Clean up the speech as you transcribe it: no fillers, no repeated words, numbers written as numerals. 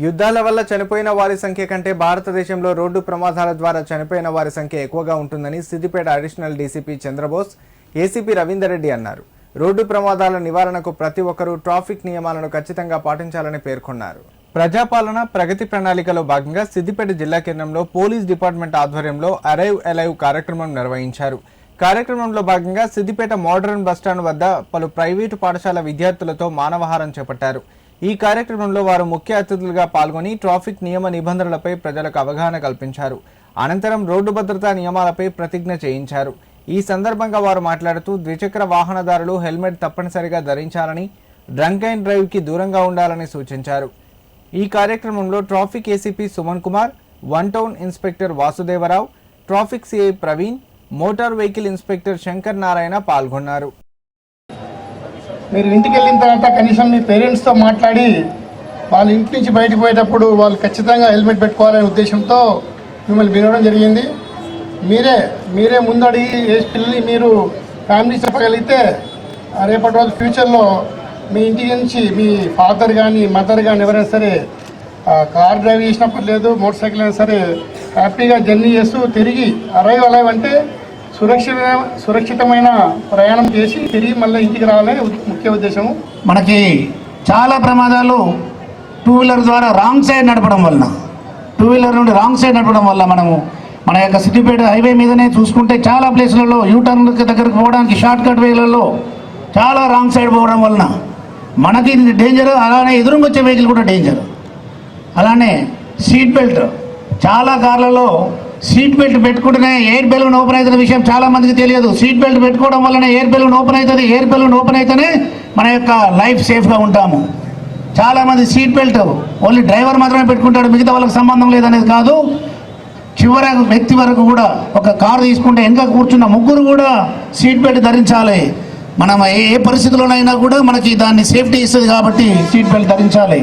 యుద్ధాల వల్ల చనిపోయిన వారి సంఖ్య కంటే భారతదేశంలో రోడ్డు ప్రమాదాల ద్వారా చనిపోయిన వారి సంఖ్య ఎక్కువగా ఉంటుందని Siddipet additional DCP Chandrabose ACP Ravinder Reddy అన్నారు. రోడ్డు ప్రమాదాల నివారణకు ప్రతి ఒక్కరూ ట్రాఫిక్ నియమాలను ఖచ్చితంగా పాటించాలని పేర్కొన్నారు. ప్రజాపాలన ప్రగతి ప్రణాళికలో భాగంగా సిద్దిపేట జిల్లా కేంద్రంలో పోలీస్ డిపార్ట్మెంట్ ఆధ్వర్యంలో అరైవ్ అలైవ్ కార్యక్రమం నిర్వహించారు. కార్యక్రమంలో భాగంగా సిద్దిపేట మోడర్న్ బస్టాండ్ వద్ద పలు ప్రైవేటు పాఠశాల విద్యార్థులతో మానవహారం చేపట్టారు. ఈ కార్యక్రమంలో వారు ముఖ్య అతిథులుగా పాల్గొని ట్రాఫిక్ నియమ నిబంధనలపై ప్రజలకు అవగాహన కల్పించారు. అనంతరం రోడ్డు భద్రతా నియమాలపై ప్రతిజ్ఞ చేయించారు. ఈ సందర్భంగా వారు మాట్లాడుతూ ద్విచక్ర వాహనదారులు హెల్మెట్ తప్పనిసరిగా ధరించాలని, డ్రంక్ అండ్ డ్రైవ్ కి దూరంగా ఉండాలని సూచించారు. ఈ కార్యక్రమంలో traffic ACP Suman Kumar, one town inspector Vasudevarao, traffic CI Praveen, motor vehicle inspector Shankar Narayana పాల్గొన్నారు. మీరు ఇంటికి వెళ్ళిన తర్వాత కనీసం మీ పేరెంట్స్తో మాట్లాడి వాళ్ళ ఇంటి నుంచి బయటకు పోయేటప్పుడు వాళ్ళు ఖచ్చితంగా హెల్మెట్ పెట్టుకోవాలనే ఉద్దేశంతో మిమ్మల్ని పిలవడం జరిగింది. మీరే ముందడిగి ఏ పిల్లల్ని మీరు ఫ్యామిలీ చెప్పగలిగితే రేపటి రోజు ఫ్యూచర్లో మీ ఇంటి నుంచి మీ ఫాదర్ కానీ మదర్ కానీ ఎవరైనా సరే కార్ డ్రైవ్ చేసినప్పుడు లేదు, మోటార్ సైకిల్ అయినా సరే హ్యాపీగా జర్నీ చేస్తూ తిరిగి అరైవ్ అలైవ్ అంటే సురక్షితమైన ప్రయాణం చేసి తిరిగి మళ్ళీ ఇంటికి రావాలని ముఖ్య ఉద్దేశము. మనకి చాలా ప్రమాదాలు టూ వీలర్ ద్వారా రాంగ్ సైడ్ నడపడం వలన, టూ వీలర్ నుండి రాంగ్ సైడ్ నడపడం వల్ల మన యొక్క సిద్దిపేట హైవే మీదనే చూసుకుంటే చాలా ప్లేసులలో యూటర్న్ దగ్గరకు పోవడానికి షార్ట్ కట్ వేలలో చాలా రాంగ్ సైడ్ పోవడం వలన మనకి డేంజర్, అలానే ఎదురుకొచ్చే వెహికల్ కూడా డేంజర్. అలానే సీట్ బెల్ట్, చాలా కార్లలో సీట్ బెల్ట్ పెట్టుకుంటేనే ఎయిర్ బెలూన్ ఓపెన్ అవుతున్న విషయం చాలా మందికి తెలియదు. సీట్ బెల్ట్ పెట్టుకోవడం వల్లనే ఎయిర్ బెలూన్ ఓపెన్ అవుతుంది. ఎయిర్ బెలూన్ ఓపెన్ అయితేనే మన యొక్క లైఫ్ సేఫ్గా ఉంటాము. చాలామంది సీట్ బెల్ట్ ఓన్లీ డ్రైవర్ మాత్రమే పెట్టుకుంటాడు, మిగతా వాళ్ళకి సంబంధం లేదనేది కాదు. చివరి వ్యక్తి వరకు కూడా ఒక కారు తీసుకుంటే వెనక కూర్చున్న ముగ్గురు కూడా సీట్ బెల్ట్ ధరించాలి. మనం ఏ పరిస్థితుల్లోనైనా కూడా మనకి దాన్ని సేఫ్టీ ఇస్తుంది కాబట్టి సీట్ బెల్ట్ ధరించాలి.